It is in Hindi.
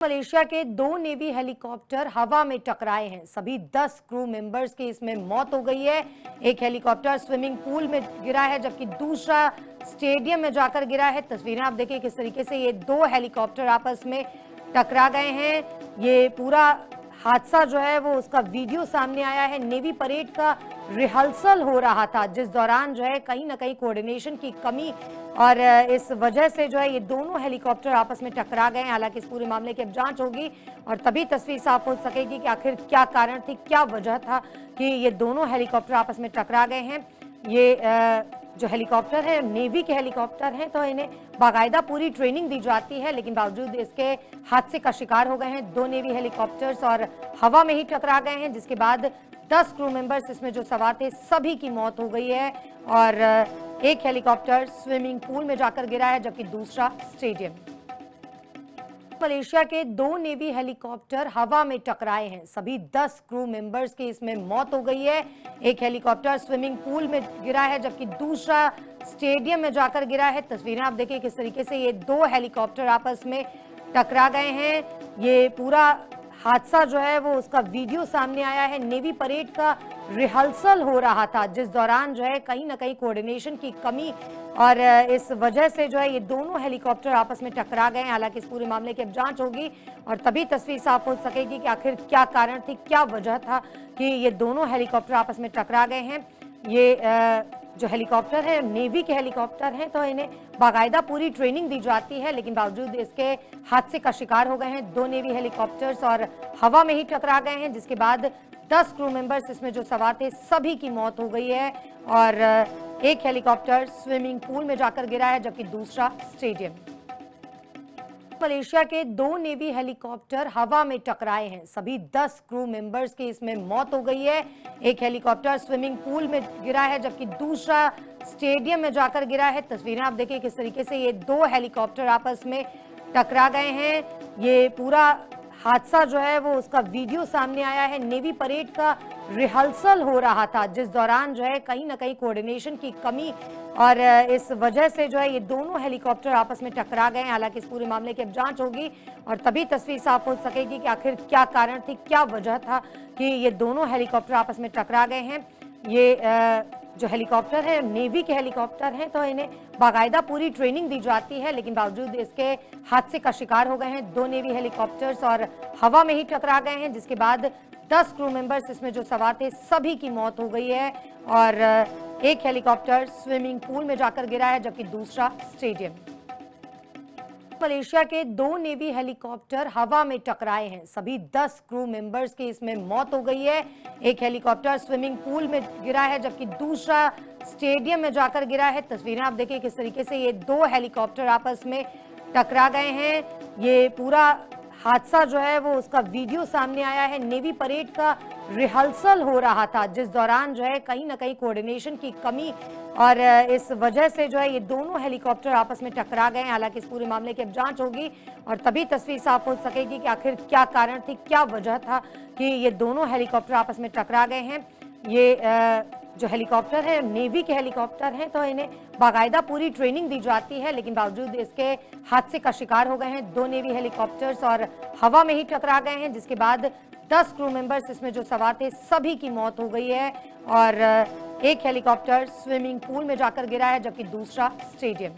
मलेशिया के दो नेवी हेलीकॉप्टर हवा में टकराए हैं। सभी 10 क्रू मेंबर्स की इसमें मौत हो गई है। एक हेलीकॉप्टर स्विमिंग पूल में गिरा है जबकि दूसरा स्टेडियम में जाकर गिरा है। तस्वीरें आप देखिए किस तरीके से ये दो हेलीकॉप्टर आपस में टकरा गए हैं। ये पूरा हादसा जो है वो उसका वीडियो सामने आया है। नेवी परेड का रिहर्सल हो रहा था जिस दौरान जो है कहीं ना कहीं कोऑर्डिनेशन की कमी और इस वजह से जो है ये दोनों हेलीकॉप्टर आपस में टकरा गए। हालांकि इस पूरे मामले की अब जांच होगी और तभी तस्वीर साफ हो सकेगी कि आखिर क्या कारण थी, क्या वजह था कि ये दोनों हेलीकॉप्टर आपस में टकरा गए हैं। ये जो हेलीकॉप्टर है नेवी के हेलीकॉप्टर हैं तो इन्हें बाकायदा पूरी ट्रेनिंग दी जाती है, लेकिन बावजूद इसके हादसे का शिकार हो गए हैं। दो नेवी हेलीकॉप्टर्स और हवा में ही टकरा गए हैं जिसके बाद 10 क्रू मेंबर्स इसमें जो सवार थे सभी की मौत हो गई है और एक हेलीकॉप्टर स्विमिंग पूल में जाकर गिरा है जबकि दूसरा स्टेडियम। मलेशिया के दो नेवी हेलीकॉप्टर हवा में टकराए हैं। सभी 10 क्रू मेंबर्स की इसमें मौत हो गई है। एक हेलीकॉप्टर स्विमिंग पूल में गिरा है जबकि दूसरा स्टेडियम में जाकर गिरा है। तस्वीरें आप देखिए किस तरीके से ये दो हेलीकॉप्टर आपस में टकरा गए हैं। ये पूरा हादसा जो है वो उसका वीडियो सामने आया है। नेवी परेड का रिहर्सल हो रहा था जिस दौरान जो है कहीं ना कहीं कोऑर्डिनेशन की कमी और इस वजह से जो है ये दोनों हेलीकॉप्टर आपस में टकरा गए। हालांकि इस पूरे मामले की अब जांच होगी और तभी तस्वीर साफ हो सकेगी कि आखिर क्या कारण थी, क्या वजह था कि ये दोनों हेलीकॉप्टर आपस में टकरा गए हैं। ये जो हेलीकॉप्टर है नेवी के हेलीकॉप्टर हैं तो इन्हें बाकायदा पूरी ट्रेनिंग दी जाती है, लेकिन बावजूद इसके हादसे का शिकार हो गए हैं। दो नेवी हेलीकॉप्टर्स और हवा में ही टकरा गए हैं जिसके बाद 10 क्रू मेंबर्स इसमें जो सवार थे सभी की मौत हो गई है और एक हेलीकॉप्टर स्विमिंग पूल में जाकर गिरा है जबकि दूसरा स्टेडियम। मलेशिया के दो नेवी हेलीकॉप्टर हवा में टकराए हैं। सभी 10 क्रू मेंबर्स की इसमें मौत हो गई है। एक हेलीकॉप्टर स्विमिंग पूल में गिरा है जबकि दूसरा स्टेडियम में जाकर गिरा है। तस्वीरें आप देखिए किस तरीके से ये दो हेलीकॉप्टर आपस में टकरा गए हैं। ये पूरा हादसा जो है वो उसका वीडियो सामने आया है। नेवी परेड का रिहर्सल हो रहा था जिस दौरान जो है कहीं ना कहीं कोऑर्डिनेशन की कमी और इस वजह से जो है ये दोनों हेलीकॉप्टर आपस में टकरा गए। हालांकि इस पूरे मामले की अब जांच होगी और तभी तस्वीर साफ हो सकेगी कि आखिर क्या कारण थी, क्या वजह था कि ये दोनों हेलीकॉप्टर आपस में टकरा गए हैं। ये जो हेलीकॉप्टर है नेवी के हेलीकॉप्टर हैं तो इन्हें बाकायदा पूरी ट्रेनिंग दी जाती है, लेकिन बावजूद इसके हादसे का शिकार हो गए हैं। दो नेवी हेलीकॉप्टर्स और हवा में ही टकरा गए हैं जिसके बाद 10 क्रू मेंबर्स इसमें जो सवार थे सभी की मौत हो गई है और एक हेलीकॉप्टर स्विमिंग पूल में जाकर गिरा है जबकि दूसरा स्टेडियम। मलेशिया के दो नेवी हेलीकॉप्टर हवा में टकराए हैं। सभी 10 क्रू मेंबर्स की इसमें मौत हो गई है। एक हेलीकॉप्टर स्विमिंग पूल में गिरा है जबकि दूसरा स्टेडियम में जाकर गिरा है। तस्वीरें आप देखिए किस तरीके से ये दो हेलीकॉप्टर आपस में टकरा गए हैं। ये पूरा हादसा जो है वो उसका वीडियो सामने आया है। नेवी परेड का रिहर्सल हो रहा था जिस दौरान जो है कहीं ना कहीं कोऑर्डिनेशन की कमी और इस वजह से जो है ये दोनों हेलीकॉप्टर आपस में टकरा गए। हालांकि इस पूरे मामले की अब जांच होगी और तभी तस्वीर साफ हो सकेगी कि आखिर क्या कारण थी, क्या वजह था कि ये दोनों हेलीकॉप्टर आपस में टकरा गए हैं। ये जो हेलीकॉप्टर है नेवी के हेलीकॉप्टर हैं तो इन्हें बाकायदा पूरी ट्रेनिंग दी जाती है, लेकिन बावजूद इसके हादसे का शिकार हो गए हैं। दो नेवी हेलीकॉप्टर्स और हवा में ही टकरा गए हैं जिसके बाद 10 क्रू मेंबर्स इसमें जो सवार थे सभी की मौत हो गई है और एक हेलीकॉप्टर स्विमिंग पूल में जाकर गिरा है जबकि दूसरा स्टेडियम।